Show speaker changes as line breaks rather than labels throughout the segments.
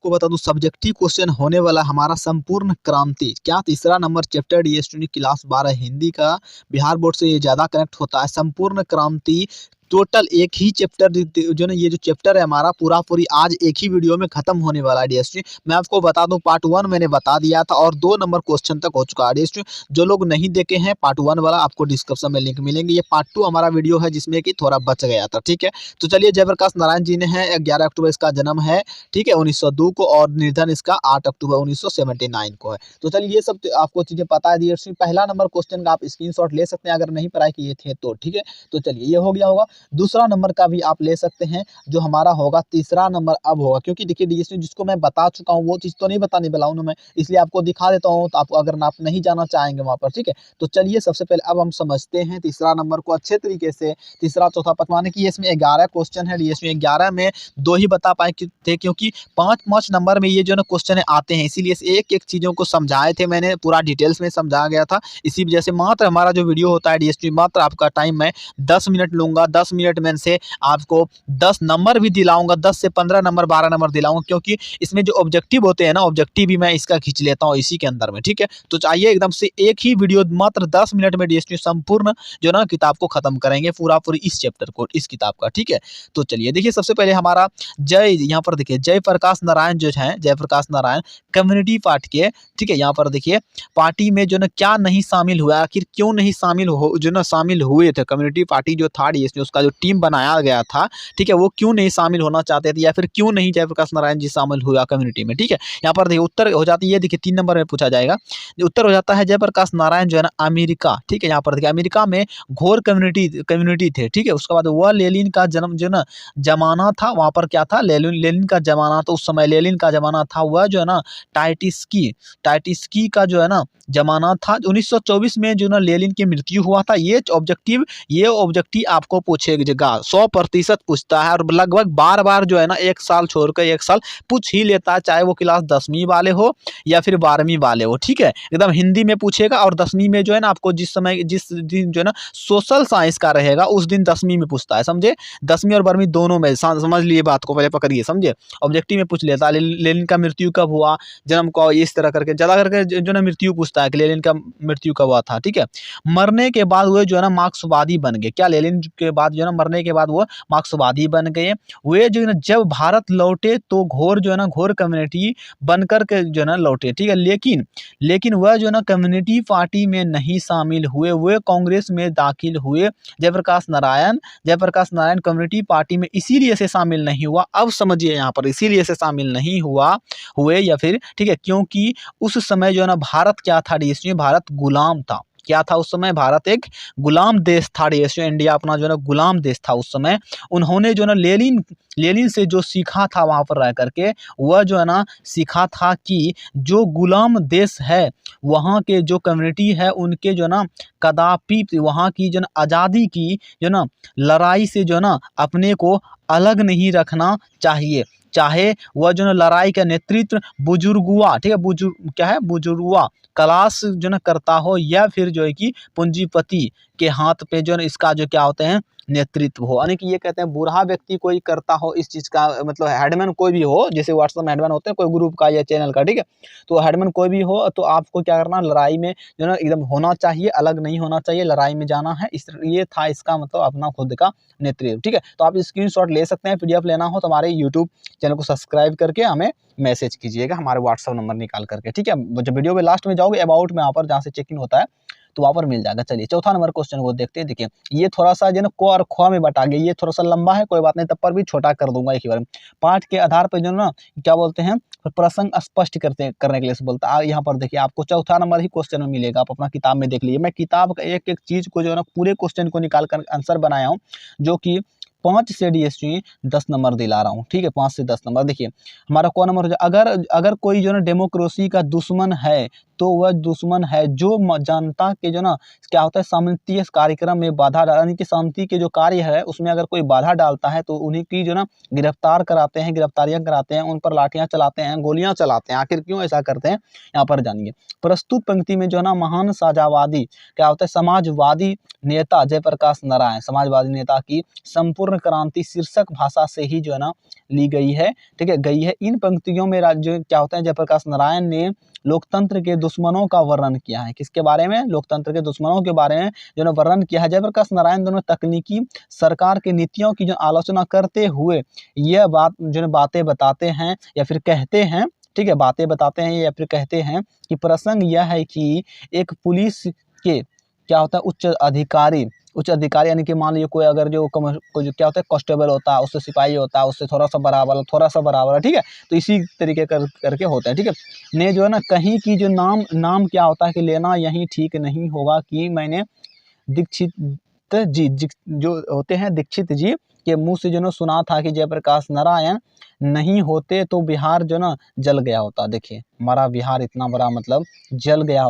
आपको बता दूं सब्जेक्टिव क्वेश्चन होने वाला हमारा संपूर्ण क्रांति क्या तीसरा number chapter DST class 12 Hindi का बिहार बोर्ड से ये ज़्यादा कनेक्ट होता है। संपूर्ण क्रांति टोटल एक ही चैप्टर जो ना ये जो चैप्टर है हमारा पूरा पूरी आज एक ही वीडियो में खत्म होने वाला है डीएसटी। मैं आपको बता दूं पार्ट 1 मैंने बता दिया था और 2 नंबर क्वेश्चन तक हो चुका है डीएसटी। जो लोग नहीं देखे हैं पार्ट 1 वाला आपको डिस्क्रिप्शन में लिंक मिलेंगे। ये पार्ट 2 हमारा वीडियो है जिसमें कि थोड़ा बच गया था। ठीक है, तो चलिए जयप्रकाश नारायण जी ने है 11 अक्टूबर इसका जन्म है। ठीक है, 1902 को और निधन इसका 8 अक्टूबर 1979 को है। तो चलिए ये सब आपको चीजें पता है डीएसटी। पहला नंबर क्वेश्चन का आप स्क्रीनशॉट ले सकते हैं अगर नहीं पढ़ाई किए थे तो। ठीक है, तो चलिए ये हो गया होगा। दूसरा नंबर का भी आप ले सकते हैं जो हमारा होगा तीसरा नंबर अब होगा, क्योंकि देखिए डीएसटी जिसको मैं बता चुका हूँ वो चीज तो नहीं बताने वाला हूँ मैं, इसलिए आपको दिखा देता हूँ तो आपको अगर आप नहीं जाना चाहेंगे वहां पर। ठीक है, तो चलिए सबसे पहले अब हम समझते हैं तीसरा नंबर को अच्छे तरीके से। तीसरा चौथा पचवाने की इसमें 11 क्वेश्चन है डीएसटी। 11 में 2 ही बता पाए थे क्योंकि 5 नंबर में ये जो ना क्वेश्चन आते हैं, इसीलिए एक एक चीजों को समझाए थे मैंने, पूरा डिटेल्स में समझाया गया था। इसी वजह से मात्र हमारा जो वीडियो होता है डीएसटी मात्र आपका टाइम मैं 10 मिनट लूंगा। 10 मिनट में से आपको 10 नंबर भी दिलाऊंगा, 10 से 15 नंबर 12 नंबर दिलाऊंगा, क्योंकि इसमें जो ऑब्जेक्टिव होते हैं ना ऑब्जेक्टिव भी मैं इसका खींच लेता हूँ इसी के अंदर में। ठीक है, तो चाहिए एकदम से एक ही वीडियो मात्र 10 मिनट में डीएसटी संपूर्ण जो ना किताब को खत्म करेंगे पूरा पूरी इस चैप्टर को इस किताब का। ठीक है, तो चलिए देखिए सबसे पहले हमारा यहाँ पर देखिए जयप्रकाश नारायण जो है, जयप्रकाश नारायण कम्युनिटी पार्टी के। ठीक है, यहाँ पर देखिए पार्टी में जो ना क्या नहीं शामिल हुआ, आखिर क्यों नहीं शामिल हो जो ना शामिल हुए थे। कम्युनिटी पार्टी जो था डीएसटी उसका जो टीम बनाया गया था, ठीक है, वो क्यों नहीं शामिल होना चाहते थे या फिर क्यों नहीं जयप्रकाश नारायण जी शामिल हुआ कम्युनिटी में। ठीक है, यहाँ पर देखिए उत्तर हो जाती है, देखिए 3 नंबर में पूछा जाएगा। उत्तर हो जाता है जयप्रकाश नारायण जो है ना अमेरिका। ठीक है, यहाँ पर देखिए अमेरिका में घोर कम्युनिटी थे। ठीक है, उसके बाद वह लेनिन का जन्म जो ना जमाना था, वहां पर क्या था लेनिन का जमाना, तो उस समय लेनिन का जमाना था। वह जो है ना टाइटिस्की का जो है ना जमाना था। 1924 में जो ना लेनिन की मृत्यु हुआ था। ये ऑब्जेक्टिव आपको पूछेगा 100% पूछता है और लगभग बार बार जो है ना एक साल छोड़कर एक साल पूछ ही लेता है, चाहे वो क्लास 10वीं वाले हो या फिर 12वीं वाले हो। ठीक है, एकदम हिंदी में पूछेगा और 10वीं में जो है ना आपको जिस दिन जो है ना सोशल साइंस का रहेगा उस दिन 10वीं में पूछता है, समझे। 10वीं और 12वीं दोनों में समझ लिए बात को, पहले पकड़िए समझे। ऑब्जेक्टिव में पूछ लेता है लेनिन का मृत्यु कब हुआ, जन्म को, इस तरह करके ज्यादा करके जो ना मृत्यु पूछता है कि लेनिन का मृत्यु कब हुआ था। ठीक है, मरने के बाद वो जो है ना मार्क्सवादी बन गए। क्या लेनिन के बाद जो है ना मरने के बाद वो मार्क्सवादी बन गए। वे जो है ना जब भारत लौटे तो घोर कम्युनिटी बनकर के जो है ना लौटे। ठीक है, लेकिन वह जो है ना कम्युनिटी पार्टी में नहीं शामिल हुए, वे कांग्रेस में दाखिल हुए। जयप्रकाश नारायण कम्युनिटी पार्टी में इसीलिए से शामिल नहीं हुआ। अब समझिए यहाँ पर इसीलिए से शामिल नहीं हुए या फिर, ठीक है, क्योंकि उस समय जो है ना भारत क्या था डीएसटी, भारत गुलाम था। क्या था उस समय, भारत एक गुलाम देश था डीएसटी। इंडिया अपना जो है ना गुलाम देश था उस समय। उन्होंने जो है ना लेनिन से जो सीखा था वहां पर रह करके, वह जो है ना सीखा था कि जो गुलाम देश है वहाँ के जो कम्युनिटी है उनके जो ना कदापि वहाँ की जो ना आज़ादी की जो ना लड़ाई से जो ना अपने को अलग नहीं रखना चाहिए। चाहे वह जो ना लड़ाई का नेतृत्व बुजुर्गुआ, ठीक है, बुजुर्गुआ क्लास जो ना करता हो या फिर जो है कि पूंजीपति के हाथ पे जो ना इसका जो क्या होते हैं नेतृत्व हो। यानी कि ये कहते हैं बूढ़ा व्यक्ति कोई करता हो इस चीज का, मतलब हेडमैन कोई भी हो, जैसे व्हाट्सएप में हेडमैन होते हैं कोई ग्रुप का या चैनल का। ठीक है, तो हेडमैन कोई भी हो तो आपको क्या करना, लड़ाई में जो ना एकदम होना चाहिए, अलग नहीं होना चाहिए, लड़ाई में जाना है। ये था इसका मतलब अपना खुद का नेतृत्व। ठीक है, तो आप स्क्रीनशॉट ले सकते हैं। पीडीएफ लेना हो तो हमारे यूट्यूब चैनल को सब्सक्राइब करके हमें मैसेज कीजिएगा हमारे व्हाट्सएप नंबर निकाल करके। ठीक है, जब वीडियो में लास्ट में जाओगे अबाउट में, यहाँ पर जहाँ से चेकिंग होता है तो वहाँ पर मिल जाएगा। चलिए चौथा नंबर क्वेश्चन को देखते हैं। देखिए ये थोड़ा सा जो ना को और ख में बटा गया, ये थोड़ा सा लंबा है, कोई बात नहीं, तब पर भी छोटा कर दूंगा एक ही बार में। पाठ के आधार पर जो ना क्या बोलते हैं प्रसंग स्पष्ट करने के लिए से बोलता है। यहाँ पर देखिए आपको चौथा नंबर ही क्वेश्चन में मिलेगा, आप अपना किताब में देख लीजिए। मैं किताब का एक एक चीज को जो है ना पूरे क्वेश्चन को निकाल कर आंसर बनाया हूँ, जो कि 5 से डीएसटी 10 नंबर दिला रहा हूँ। ठीक है, 5 से 10 नंबर। देखिए हमारा कौन नंबर हो जाए, अगर कोई जो ना डेमोक्रेसी का दुश्मन है तो वह दुश्मन है जो जनता के जो ना क्या होता है शांति कार्यक्रम में बाधा यानी कि शांति के जो कार्य है उसमें अगर कोई बाधा डालता है तो उन्हीं की जो ना गिरफ्तारियां कराते हैं, उन पर लाठियां चलाते हैं, गोलियां चलाते हैं। आखिर क्यों ऐसा करते हैं, यहाँ पर जानिए। प्रस्तुत पंक्ति में जो ना महान साझावादी क्या होता है समाजवादी नेता जयप्रकाश नारायण, समाजवादी नेता की संपूर्ण संपूर्ण क्रांति शीर्षक भाषा से ही जो है ना ली गई है, ठीक है, गई है। इन पंक्तियों में जो क्या होता है, जयप्रकाश नारायण ने लोकतंत्र के दुश्मनों का वर्णन किया है। किसके बारे में? लोकतंत्र के दुश्मनों के बारे में जो ना वर्णन किया है। जयप्रकाश नारायण दोनों तकनीकी सरकार की नीतियों की जो आलोचना करते हुए यह बात जो बातें बताते हैं या फिर कहते हैं, ठीक है, बातें बताते हैं या फिर कहते हैं कि प्रसंग यह है कि एक पुलिस के क्या होता है उच्च अधिकारी यानी कि मान लीजिए कोई अगर जो क्या होता है कांस्टेबल होता है, उससे सिपाही होता है, उससे थोड़ा सा बराबर है, ठीक है, तो इसी तरीके करके होता है, ठीक है। ने जो है ना कहीं की जो नाम क्या होता है कि लेना यही ठीक नहीं होगा कि मैंने दीक्षित जी जो होते हैं दीक्षित जी के मुंह से जो ना सुना था कि जयप्रकाश नारायण नहीं होते तो बिहार जो ना जल गया होता। देखिए हमारा बिहार इतना बड़ा मतलब जल गया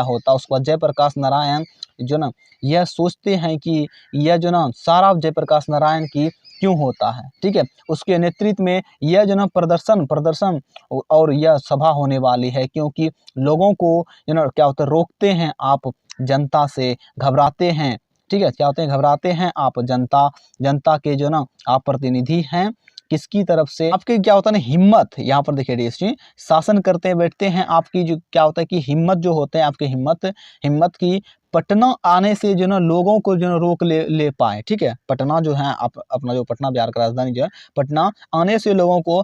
होता। उसके बाद जयप्रकाश नारायण जो ना यह सोचते हैं कि यह जो ना सारा जयप्रकाश नारायण की क्यों होता है, ठीक है। उसके नेतृत्व में यह जो ना प्रदर्शन और यह सभा होने वाली है, क्योंकि लोगों को जो ना क्या होता है रोकते हैं आप जनता से, घबराते हैं, ठीक है, क्या होते हैं घबराते हैं आप जनता के जो ना आप प्रतिनिधि हैं। किसकी तरफ से? आपके क्या होता है ना हिम्मत, यहाँ पर देखिए डीएसटी शासन करते बैठते हैं आपकी जो क्या होता है कि हिम्मत जो होते हैं आपके हिम्मत की पटना आने से जो ना लोगों को जो ना रोक ले पाए, ठीक है। पटना जो है अपना जो पटना बिहार का राजधानी जो है, पटना आने से लोगों को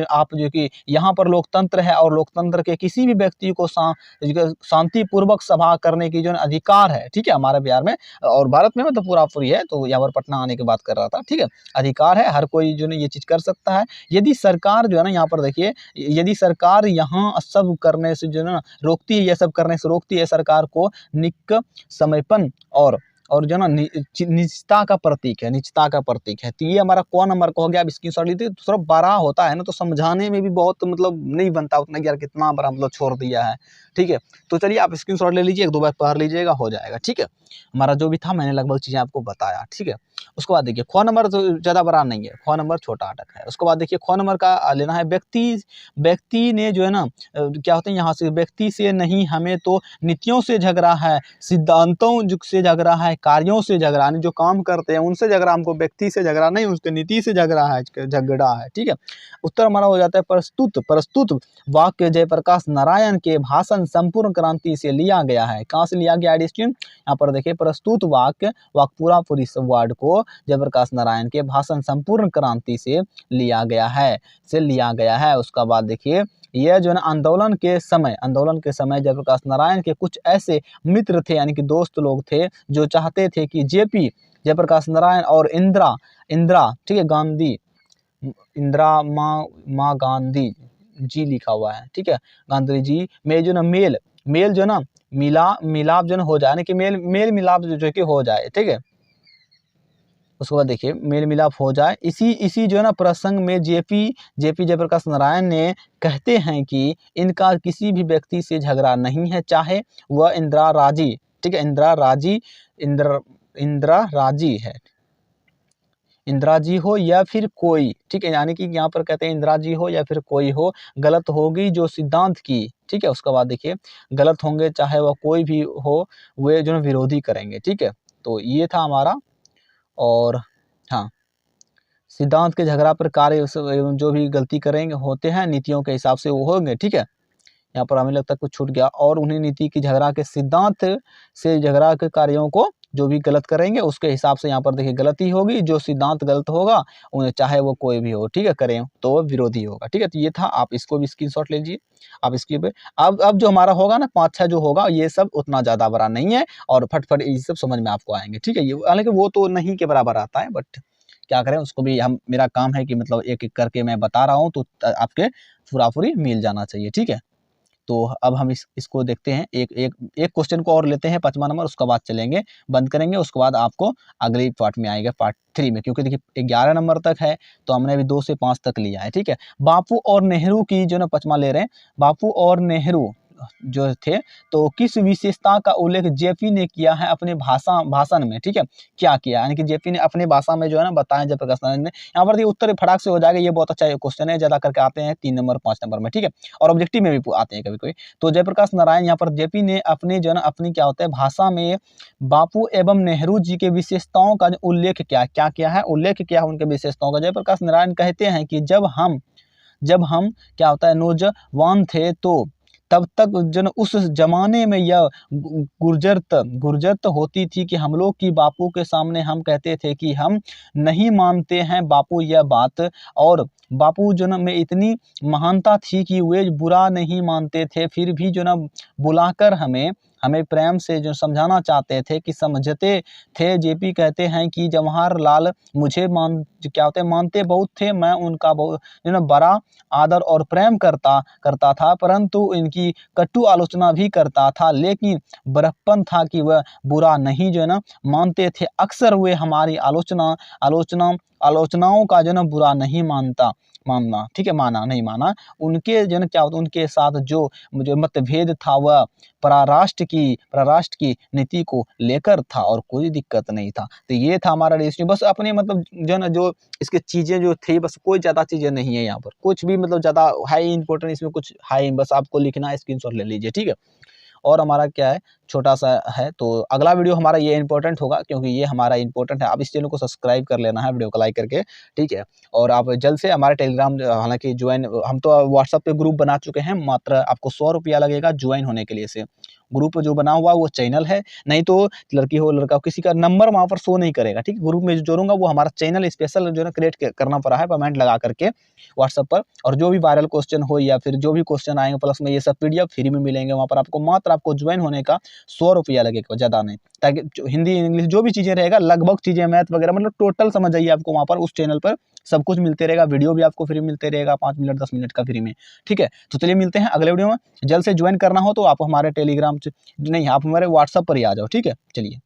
आप जो कि यहाँ पर लोकतंत्र है और लोकतंत्र के किसी भी व्यक्ति को शांतिपूर्वक सभा करने की जो ना अधिकार है, ठीक है, हमारे बिहार में और भारत में मतलब पूरा पूरी है, तो यहाँ पर पटना आने की बात कर रहा था, ठीक है। अधिकार है, हर कोई जो है ये चीज कर सकता है। यदि सरकार जो है ना यहाँ पर देखिए, यदि सरकार यहाँ सब करने से जो है ना रोकती है, ये सब करने से रोकती है सरकार को, निक समयपन और जो ना निजता का प्रतीक है। तो ये हमारा कौन नंबर का हो गया? अब स्क्रीनशॉट लीजिए। तो थोड़ा बड़ा होता है ना तो समझाने में भी बहुत मतलब नहीं बनता उतना कि यार कितना बड़ा मतलब छोड़ दिया है, ठीक है। तो चलिए आप स्क्रीनशॉट ले लीजिए, 1-2 बार पढ़ लीजिएगा, हो जाएगा, ठीक है। हमारा जो भी था मैंने लगभग चीजें आपको बताया, ठीक है। उसके बाद देखिए ख नंबर तो ज्यादा बड़ा नहीं है, ख नंबर छोटा अटक है। उसके बाद देखिए ख नंबर का लेना है व्यक्ति ने जो है ना क्या होता है यहाँ से व्यक्ति से नहीं, हमें तो नीतियों से झगड़ा है, सिद्धांतों से झगड़ा है, कार्यों से झगड़ा नहीं, जो काम करते हैं उनसे झगड़ा, हमको व्यक्ति से झगड़ा नहीं, उसके नीति से झगड़ा है, ठीक है। उत्तर हमारा हो जाता है प्रस्तुत वाक्य जयप्रकाश नारायण के भाषण संपूर्ण क्रांति से लिया गया है। कहाँ से लिया गया? यहाँ पर देखिए प्रस्तुत वाक्य पूरी वर्ड को जयप्रकाश नारायण के भाषण संपूर्ण क्रांति से लिया गया है। उसका बाद देखिए यह जो है आंदोलन के समय जयप्रकाश नारायण के कुछ ऐसे मित्र थे यानी कि दोस्त लोग थे जो चाहते थे कि जेपी जयप्रकाश नारायण और इंदिरा ठीक है इंदिरा माँ गांधी जी लिखा हुआ है, ठीक है, गांधी जी में जो ना मेल जो ना मिलाप जो ना हो जाए, यानी कि मेल मिलाप जो कि हो जाए, ठीक है। उसके बाद देखिए मेल मिलाप हो जाए, इसी जो है ना प्रसंग में जेपी जयप्रकाश नारायण ने कहते हैं कि इनका किसी भी व्यक्ति से झगड़ा नहीं है, चाहे वह इंदिरा राजी, ठीक है, इंदिरा राजी है, इंदिरा जी हो या फिर कोई, ठीक है, यानी कि यहाँ पर कहते हैं इंदिरा जी हो या फिर कोई हो, गलत होगी जो सिद्धांत की, ठीक है। उसके बाद देखिए गलत होंगे चाहे वह कोई भी हो, वे जो विरोधी करेंगे, ठीक है। तो ये था हमारा, और हाँ सिद्धांत के झगड़ा पर कार्य जो भी गलती करेंगे होते हैं नीतियों के हिसाब से वो होंगे, ठीक है। यहाँ पर हमें लगता है कुछ छूट गया, और उन्हीं नीति की झगड़ा के सिद्धांत से झगड़ा के कार्यों को जो भी गलत करेंगे उसके हिसाब से यहाँ पर देखिए गलती होगी, जो सिद्धांत गलत होगा उन्हें चाहे वो कोई भी हो, ठीक है, करें तो वो विरोधी होगा, ठीक है। तो ये था, आप इसको भी स्क्रीनशॉट लीजिए आप इसके पे। अब जो हमारा होगा ना 5-6 जो होगा ये सब उतना ज़्यादा बड़ा नहीं है और फटफट ये सब समझ में आपको आएंगे, ठीक है। ये हालांकि वो तो नहीं के बराबर आता है, बट क्या करें उसको भी मेरा काम है कि मतलब एक एक करके मैं बता रहा हूँ तो आपके पूरी मिल जाना चाहिए, ठीक है। तो अब हम इसको देखते हैं, एक क्वेश्चन को और लेते हैं 5वां नंबर, उसके बाद चलेंगे बंद करेंगे, उसके बाद आपको अगली पार्ट में आएगा पार्ट 3 में, क्योंकि देखिए 11 नंबर तक है तो हमने अभी 2 से 5 तक लिया है, ठीक है। बापू और नेहरू की जो ना 5वां ले रहे हैं, बापू और नेहरू, जो थे, तो किस विशेषता का उल्लेख जेपी ने किया है अपने भाषण में, ठीक है, क्या किया, यानी कि जेपी ने अपने भाषा में जो है ना बताया जयप्रकाश नारायण ने। यहाँ पर उत्तर फटाक से हो जाएगा, ये बहुत अच्छा क्वेश्चन है, ज्यादा करके आते हैं 3 नंबर 5 नंबर में, ठीक है, और ऑब्जेक्टिव में भी आते हैं कभी कभी। तो जयप्रकाश नारायण यहाँ पर जेपी ने अपने जो है अपनी क्या होता है भाषा में बापू एवं नेहरू जी के विशेषताओं का उल्लेख क्या किया है, उल्लेख किया है उनके विशेषताओं का। जयप्रकाश नारायण कहते हैं कि जब हम क्या होता है नौजवान थे, तो तब तक जन उस जमाने में यह गुर्जरत होती थी कि हम लोग की बापू के सामने हम कहते थे कि हम नहीं मानते हैं बापू यह बात, और बापू जो में इतनी महानता थी कि वे बुरा नहीं मानते थे, फिर भी जो बुलाकर हमें प्रेम से जो समझाना चाहते थे कि समझते थे। जेपी कहते हैं कि जवाहरलाल मुझे मानते बहुत थे, मैं उनका बहुत बड़ा आदर और प्रेम करता था, परंतु इनकी कटु आलोचना भी करता था, लेकिन बड़प्पन था कि वह बुरा नहीं जो मानते थे। अक्सर वे हमारी आलोचनाओं का जो बुरा नहीं मानना, ठीक है, नहीं माना। उनके उनके साथ जो मतभेद था वह पराराष्ट्र की नीति को लेकर था, और कोई दिक्कत नहीं था। तो ये था हमारा डिस्कशन, बस अपने जो इसके चीजें जो थी, बस कोई ज्यादा चीजें नहीं है यहाँ पर, कुछ भी ज्यादा हाई इंपॉर्टेंट इसमें कुछ हाई, बस आपको लिखना है, स्क्रीनशॉट ले लीजिए, ठीक है। और हमारा क्या है छोटा सा है, तो अगला वीडियो हमारा ये इंपॉर्टेंट होगा, क्योंकि ये हमारा इंपॉर्टेंट है। आप इस चैनल को सब्सक्राइब कर लेना है, वीडियो को लाइक करके, ठीक है। और आप जल्द से हमारे टेलीग्राम हालांकि ज्वाइन, हम तो व्हाट्सएप पे ग्रुप बना चुके हैं, मात्र आपको 100 रुपया लगेगा ज्वाइन होने के लिए। से ग्रुप जो बना हुआ वो चैनल है, नहीं तो लड़की हो लड़का हो किसी का नंबर वहाँ पर शो नहीं करेगा, ठीक है। ग्रुप में जो जोड़ूंगा वो हमारा चैनल स्पेशल जो है क्रिएट करना पड़ा है, पेमेंट लगा करके व्हाट्सएप पर, और जो भी वायरल क्वेश्चन हो या फिर जो भी क्वेश्चन आएंगे प्लस में ये सब PDF फ्री में मिलेंगे वहाँ पर आपको। मात्र आपको ज्वाइन होने का 100 रुपया लगेगा, ज़्यादा नहीं, ताकि हिंदी इंग्लिश जो भी चीज़ें रहेगा, लगभग चीज़ें मैथ वगैरह टोटल समझ जाइए आपको वहाँ पर उस चैनल पर सब कुछ मिलते रहेगा। वीडियो भी आपको फ्री मिलते रहेगा, 5 मिनट 10 मिनट का फ्री में, ठीक है। तो चलिए मिलते हैं अगले वीडियो में। जल्द से ज्वाइन करना हो तो आप हमारे टेलीग्राम नहीं, आप हमारे व्हाट्सएप पर ही आ जाओ, ठीक है। चलिए।